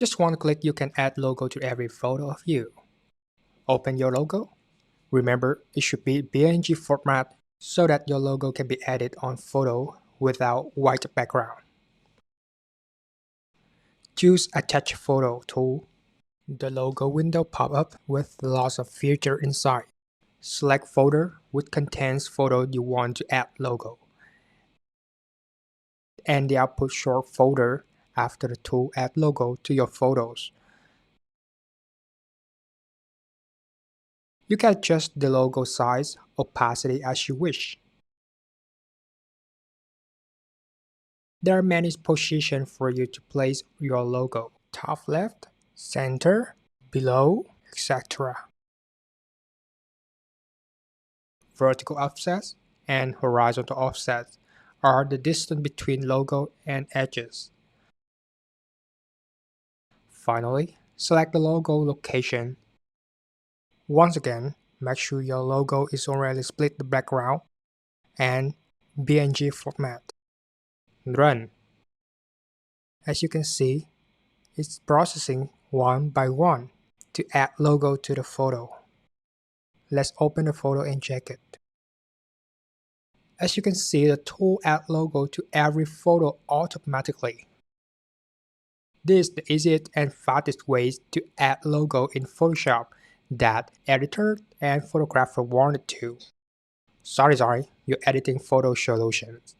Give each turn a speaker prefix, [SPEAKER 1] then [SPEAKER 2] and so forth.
[SPEAKER 1] Just one click you can add logo to every photo of you. Open your logo. Remember, it should be PNG format so that your logo can be added on photo without white background. Choose Attach Photo tool. The logo window pop up with lots of features inside. Select folder which contains photo you want to add logo. And the output short folder after the tool add logo to your photos. You can adjust the logo size, opacity as you wish. There are many positions for you to place your logo: top left, center, below, etc. Vertical offsets and horizontal offsets are the distance between logo and edges. Finally, select the logo location. Once again, make sure your logo is already split the background and PNG format. Run. As you can see, it's processing one by one to add logo to the photo. Let's open the photo and check it. As you can see, the tool adds logo to every photo automatically. This is the easiest and fastest way to add logo in Photoshop that editor and photographer wanted to. Sorry, you're editing photo solutions.